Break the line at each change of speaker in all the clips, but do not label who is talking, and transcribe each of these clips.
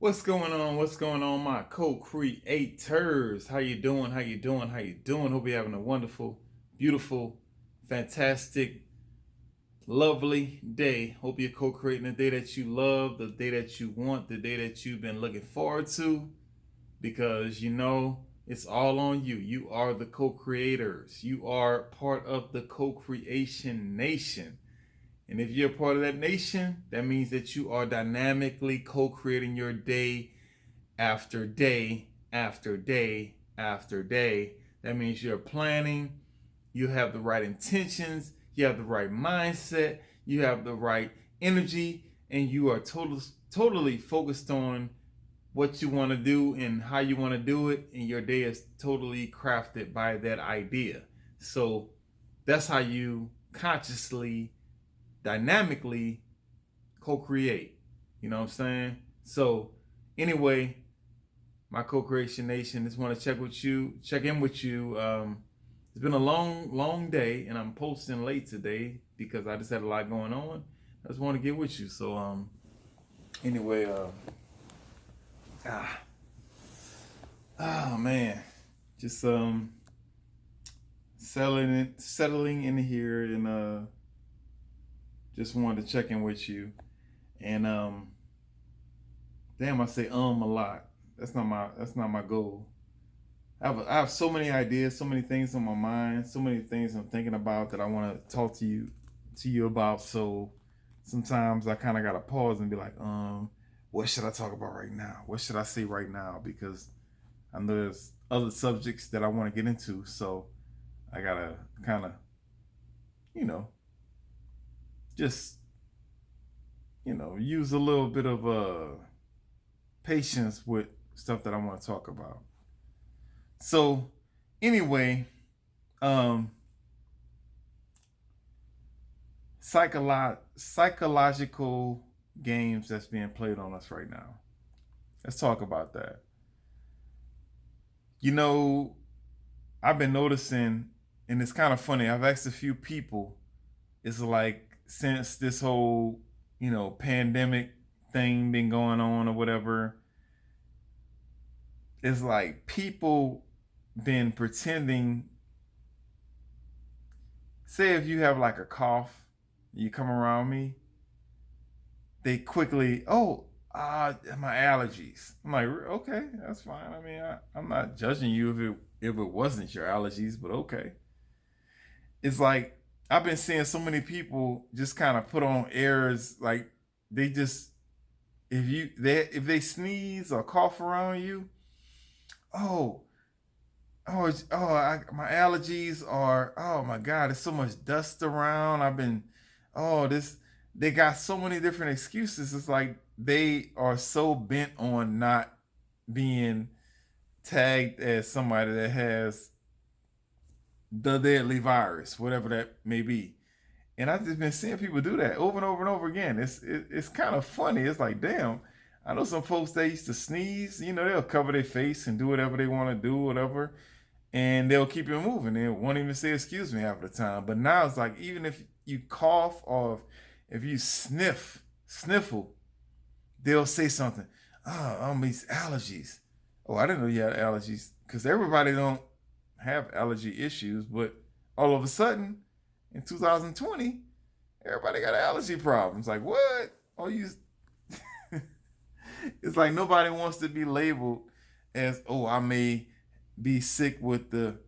What's going on? What's going on, my co-creators? How you doing? How you doing? How you doing? Hope you're having a wonderful, beautiful, fantastic, lovely day. Hope you're co-creating the day that you love, the day that you want, the day that you've been looking forward to, because it's all on you. You are the co-creators. You are part of the co-creation nation. And if you're a part of that nation, that means that you are dynamically co-creating your day after day after day after day. That means you're planning, you have the right intentions, you have the right mindset, you have the right energy, and you are totally focused on what you want to do and how you want to do it, and your day is totally crafted by that idea. So that's how you consciously, dynamically co-create. You know what I'm saying? So anyway, my co-creation nation, just want to check in with you. It's been a long day, and I'm posting late today because I just had a lot going on. I just want to get with you. So anyway, ah, oh man, just settling in here, and just wanted to check in with you. And damn, I say a lot. That's not my goal. I have so many ideas, so many things on my mind, so many things I'm thinking about that I want to talk to you about. So sometimes I kind of gotta pause and be like, what should I talk about right now? What should I say right now? Because I know there's other subjects that I want to get into. So I gotta kind of, you know, just use a little bit of patience with stuff that I want to talk about. So anyway, um, psychological games that's being played on us right now. Let's talk about that. You know, I've been noticing, and it's kind of funny. I've asked a few people. It's like since this whole pandemic thing been going on or whatever, it's like people been pretending. Say if you have like a cough, you come around me, they quickly, oh, my allergies. I'm like, okay, that's fine. I mean, I'm not judging you if it wasn't your allergies, but okay. It's like I've been seeing so many people just kind of put on airs, like they just if they sneeze or cough around you, oh, my allergies are, oh my god, there's so much dust around. I've been, oh, this, they got so many different excuses. It's like they are so bent on not being tagged as somebody that has the deadly virus, whatever that may be. And I've just been seeing people do that over and over and over again. It's kind of funny. It's like, damn, I know some folks that used to sneeze, they'll cover their face and do whatever they want to do, whatever, and they'll keep it moving. They won't even say excuse me half the time. But now it's like even if you cough or if you sniffle, they'll say something. Oh, these allergies. Oh, I didn't know you had allergies because everybody don't have allergy issues, but all of a sudden in 2020, everybody got allergy problems. Like what? Oh, you? It's like nobody wants to be labeled as, oh, I may be sick with the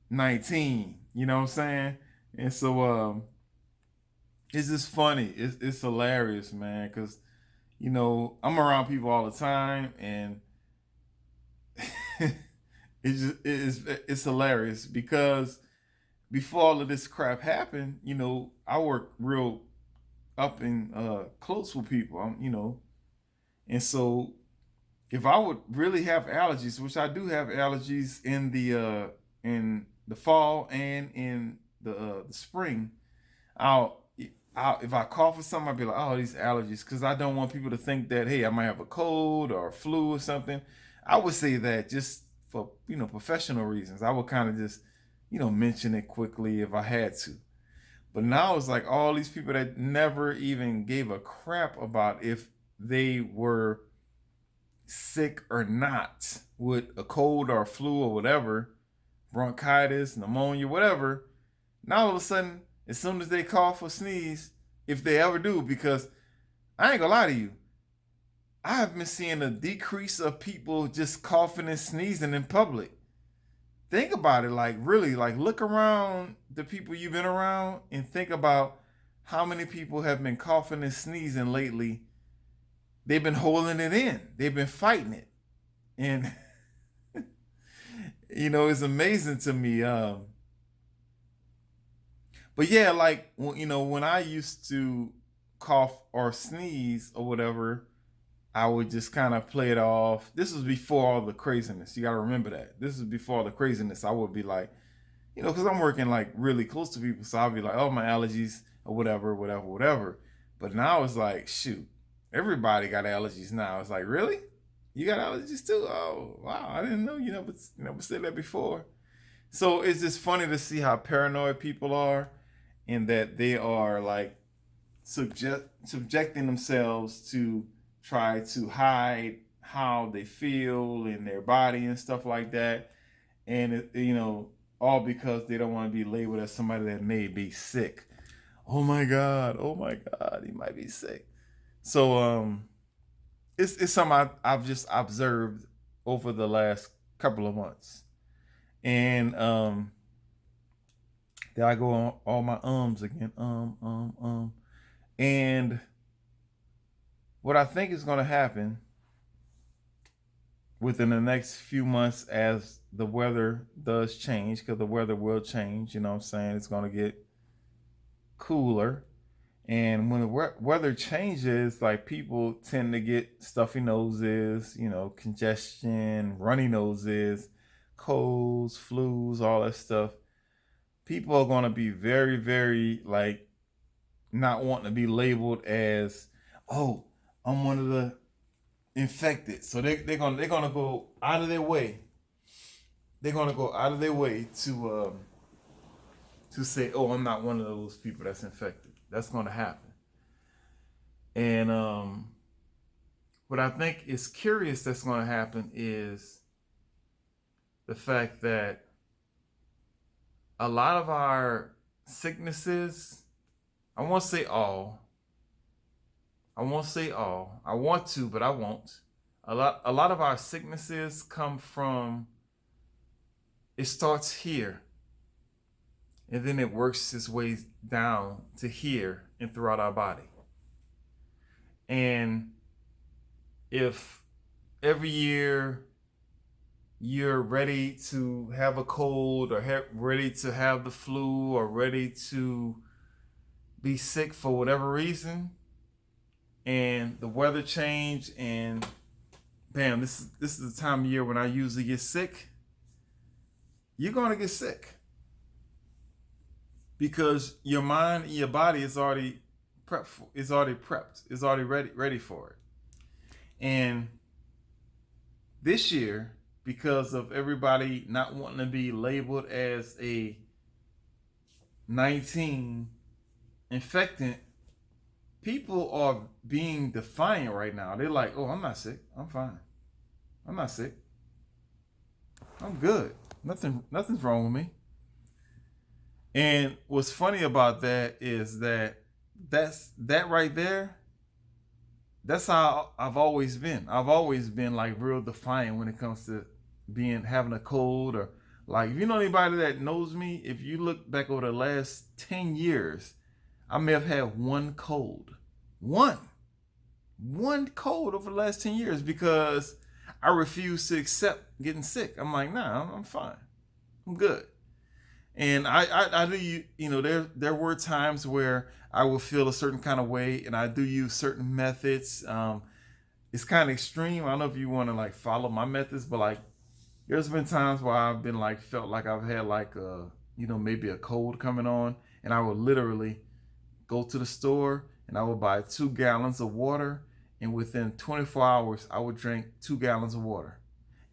19. You know what I'm saying? And so it's just funny. It's hilarious, man, because I'm around people all the time, and it's hilarious because before all of this crap happened, I work real up and close with people. And so if I would really have allergies, which I do have allergies in the fall and in the spring, I'll, if I cough or something, I'll be like, oh, these allergies, because I don't want people to think that, hey, I might have a cold or a flu or something. I would say that just for professional reasons. I would kind of just mention it quickly if I had to. But now it's like all these people that never even gave a crap about if they were sick or not with a cold or a flu or whatever, bronchitis, pneumonia, whatever. Now all of a sudden, as soon as they cough or sneeze, if they ever do, because I ain't gonna lie to you, I have been seeing a decrease of people just coughing and sneezing in public. Think about it, like really, like look around the people you've been around and think about how many people have been coughing and sneezing lately. They've been holding it in. They've been fighting it. And it's amazing to me. But yeah, like when I used to cough or sneeze or whatever, I would just kind of play it off. This was before all the craziness. You got to remember that. This is before all the craziness. I would be like, because I'm working like really close to people. So I'll be like, oh, my allergies or whatever, whatever, whatever. But now it's like, shoot, everybody got allergies now. It's like, really? You got allergies too? Oh, wow. I didn't know you never said that before. So it's just funny to see how paranoid people are and that they are like subjecting themselves to try to hide how they feel in their body and stuff like that. And, all because they don't want to be labeled as somebody that may be sick. Oh my God, he might be sick. So it's something I've just observed over the last couple of months. And there I go on all my ums again. And what I think is going to happen within the next few months as the weather does change, because the weather will change, you know what I'm saying? It's going to get cooler. And when the weather changes, like people tend to get stuffy noses, congestion, runny noses, colds, flus, all that stuff. People are going to be very, very like not wanting to be labeled as, oh, I'm one of the infected. So they're gonna go out of their way. They're gonna go out of their way to say, oh, I'm not one of those people that's infected. That's gonna happen. And what I think is curious that's gonna happen is the fact that a lot of our sicknesses, I won't say all. I want to, but I won't. A lot of our sicknesses come from, it starts here. And then it works its way down to here and throughout our body. And if every year you're ready to have a cold or ready to have the flu or ready to be sick for whatever reason, and the weather changed and bam, this is the time of year when I usually get sick, you're going to get sick because your mind and your body is already prepped. It's already ready for it. And this year, because of everybody not wanting to be labeled as a 19 infectant, people are being defiant right now. They're like, oh, I'm not sick. I'm fine. I'm not sick. I'm good. Nothing's wrong with me. And what's funny about that is that right there, that's how I've always been. I've always been like real defiant when it comes to having a cold, or like, if you know anybody that knows me, if you look back over the last 10 years, I may have had one cold. One cold over the last 10 years because I refuse to accept getting sick. I'm like, nah, I'm fine. I'm good. And I do, there were times where I will feel a certain kind of way, and I do use certain methods. It's kind of extreme. I don't know if you want to like follow my methods, but like there's been times where I've been like felt like I've had like maybe a cold coming on, and I would literally go to the store and I would buy 2 gallons of water, and within 24 hours I would drink 2 gallons of water,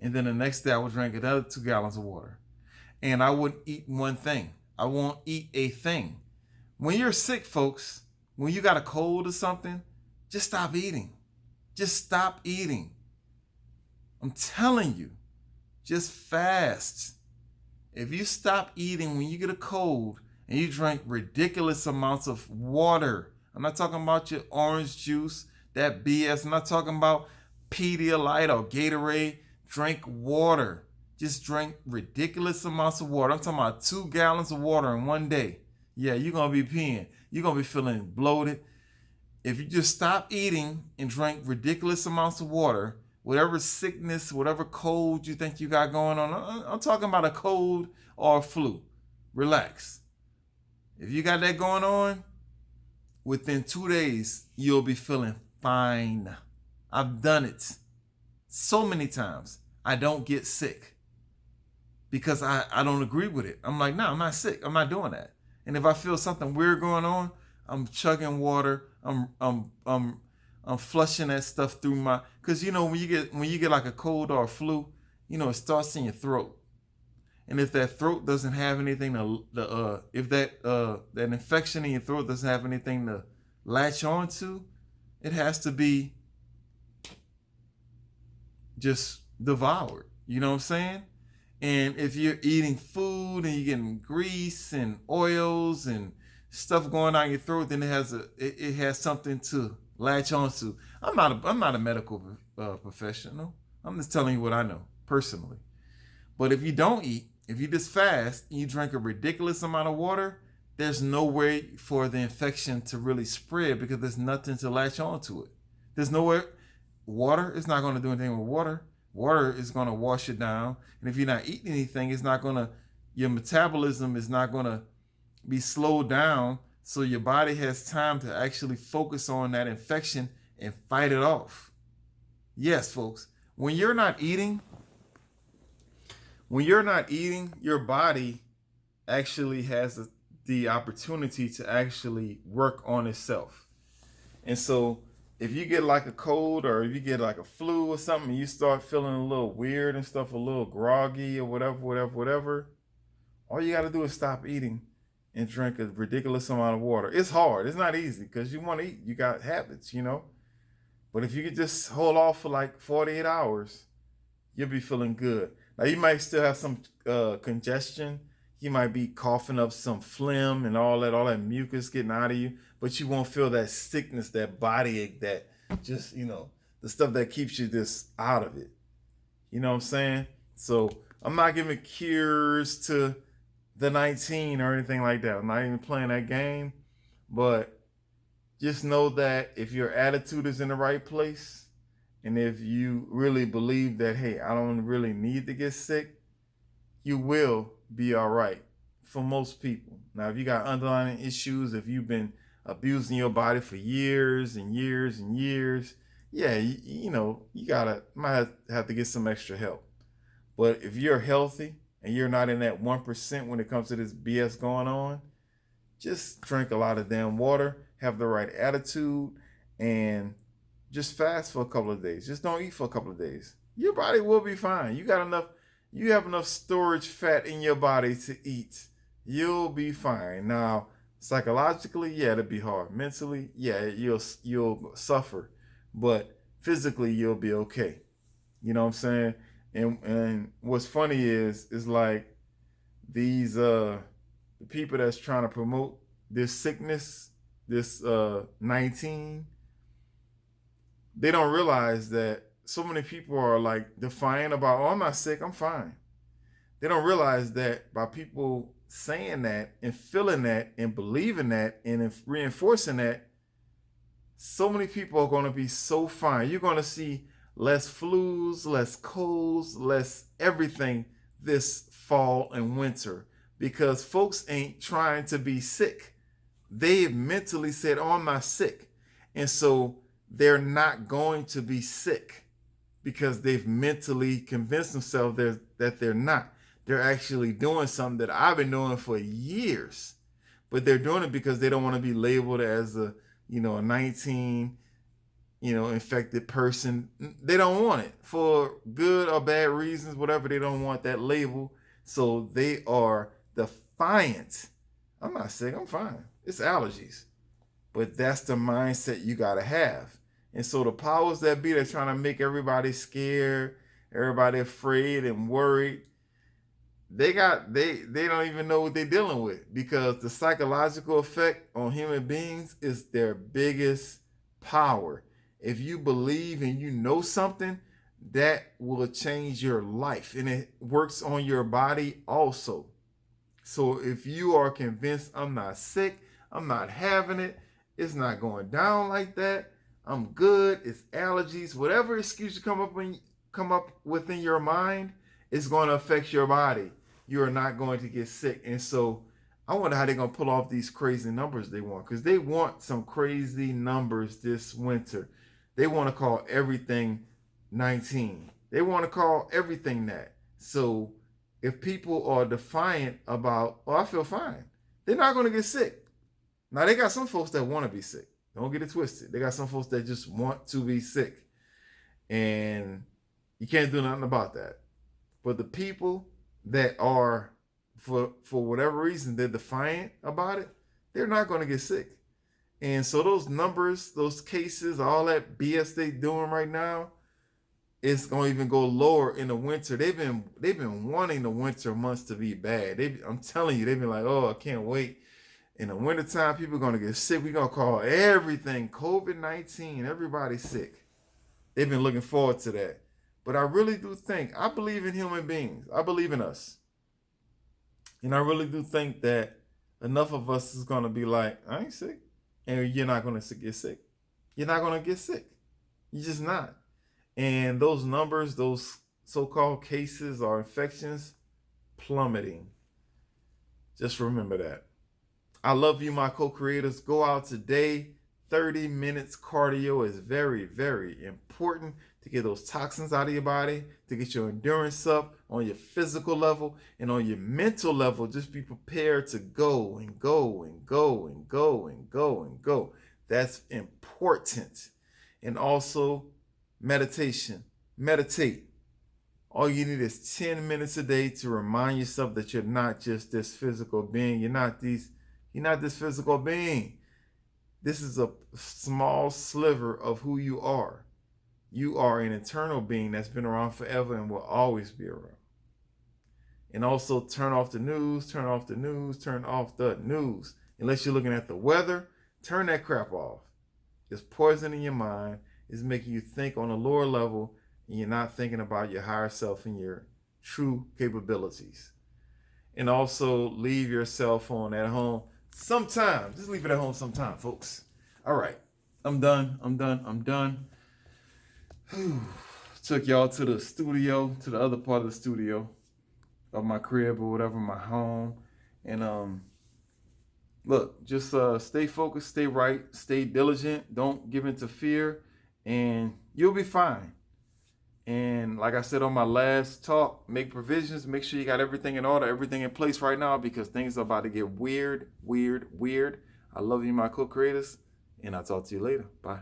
and then the next day I would drink another 2 gallons of water. And I wouldn't eat one thing. I won't eat a thing. When you're sick, folks, when you got a cold or something, just stop eating. Just stop eating. I'm telling you, just fast. If you stop eating when you get a cold and you drink ridiculous amounts of water, I'm not talking about your orange juice, that BS. I'm not talking about Pedialyte or Gatorade. Drink water. Just drink ridiculous amounts of water. I'm talking about 2 gallons of water in one day. Yeah, you're going to be peeing. You're going to be feeling bloated. If you just stop eating and drink ridiculous amounts of water, whatever sickness, whatever cold you think you got going on, I'm talking about a cold or a flu. Relax. If you got that going on, within 2 days, you'll be feeling fine. I've done it so many times. I don't get sick because I don't agree with it. I'm like, no, I'm not sick. I'm not doing that. And if I feel something weird going on, I'm chugging water. I'm flushing that stuff through my, because when you get like a cold or a flu, it starts in your throat. And if that throat doesn't have anything if that infection in your throat doesn't have anything to latch onto, it has to be just devoured. You know what I'm saying? And if you're eating food and you're getting grease and oils and stuff going down your throat, then it has something to latch onto. I'm not a medical professional. I'm just telling you what I know personally. But if you don't eat, if you just fast and you drink a ridiculous amount of water, there's no way for the infection to really spread because there's nothing to latch onto it. There's nowhere. Water is not going to do anything with water. Water is going to wash it down. And if you're not eating anything, your metabolism is not going to be slowed down, so your body has time to actually focus on that infection and fight it off. Yes, folks, when you're not eating, your body actually has the opportunity to actually work on itself. And so if you get like a cold or if you get like a flu or something, and you start feeling a little weird and stuff, a little groggy or whatever, all you got to do is stop eating and drink a ridiculous amount of water. It's hard. It's not easy because you want to eat. You got habits, But if you could just hold off for like 48 hours, you'll be feeling good. Now, you might still have some congestion. You might be coughing up some phlegm and all that mucus getting out of you, but you won't feel that sickness, that body ache, that just, the stuff that keeps you just out of it. You know what I'm saying? So I'm not giving cures to the 19 or anything like that. I'm not even playing that game, but just know that if your attitude is in the right place, and if you really believe that, hey, I don't really need to get sick, you will be all right for most people. Now, if you got underlying issues, if you've been abusing your body for years and years and years, yeah, you might have to get some extra help. But if you're healthy and you're not in that 1% when it comes to this BS going on, just drink a lot of damn water, have the right attitude, and just fast for a couple of days. Just don't eat for a couple of days. Your body will be fine. You have enough storage fat in your body to eat. You'll be fine. Now, psychologically, yeah, it'll be hard. Mentally, yeah, you'll suffer. But physically, you'll be okay. You know what I'm saying? And what's funny is like these the people that's trying to promote this sickness, this 19, they don't realize that so many people are like defiant about, oh, I'm not sick, I'm fine. They don't realize that by people saying that and feeling that and believing that and reinforcing that, so many people are going to be so fine. You're going to see less flus, less colds, less everything this fall and winter because folks ain't trying to be sick. They've mentally said, oh, I'm not sick. And so they're not going to be sick because they've mentally convinced themselves that they're not. They're actually doing something that I've been doing for years, but they're doing it because they don't want to be labeled as a 19, infected person. They don't want it for good or bad reasons, whatever. They don't want that label. So they are defiant. I'm not sick. I'm fine. It's allergies. But that's the mindset you got to have. And so the powers that be, they're trying to make everybody scared everybody afraid and worried. They don't even know what they're dealing with, because the psychological effect on human beings is their biggest power. If you believe and you know something, that will change your life, and it works on your body also. So if you are convinced, I'm not sick, I'm not having it, it's not going down like that, I'm good, it's allergies, whatever excuse you come up with in your mind, it's going to affect your body. You are not going to get sick. And so I wonder how they're going to pull off these crazy numbers they want, because they want some crazy numbers this winter. They want to call everything 19. They want to call everything that. So if people are defiant about, oh, I feel fine, they're not going to get sick. Now, they got some folks that want to be sick. Don't get it twisted. They got some folks that just want to be sick. And you can't do nothing about that. But the people that are, for whatever reason, they're defiant about it, they're not going to get sick. And so those numbers, those cases, all that BS they doing right now, it's going to even go lower in the winter. They've been wanting the winter months to be bad. I'm telling you, they've been like, oh, I can't wait. In the wintertime, people are going to get sick. We're going to call everything COVID-19. Everybody's sick. They've been looking forward to that. But I really do think, I believe in human beings. I believe in us. And I really do think that enough of us is going to be like, I ain't sick. And you're not going to get sick. You're not going to get sick. You're just not. And those numbers, those so-called cases or infections, plummeting. Just remember that. I love you, my co-creators. Go out today. 30 minutes cardio is very, very important to get those toxins out of your body, to get your endurance up on your physical level, and on your mental level. Just be prepared to go and go and go and go and go and go. That's important. And also meditation. Meditate. All you need is 10 minutes a day to remind yourself that you're not just this physical being. You're not this physical being. This is a small sliver of who you are. You are an eternal being that's been around forever and will always be around. And also turn off the news, turn off the news, turn off the news. Unless you're looking at the weather, turn that crap off. It's poisoning your mind. It's making you think on a lower level, and you're not thinking about your higher self and your true capabilities. And also leave your cell phone at home sometime. Just leave it at home sometime, folks. All right. I'm done. Took y'all to the studio, to the other part of the studio of my crib or whatever, my home. And look, just stay focused, stay right, stay diligent. Don't give in to fear, and you'll be fine. And like I said on my last talk, make provisions. Make sure you got everything in order, everything in place right now, because things are about to get weird. I love you, my co-creators, and I'll talk to you later. Bye.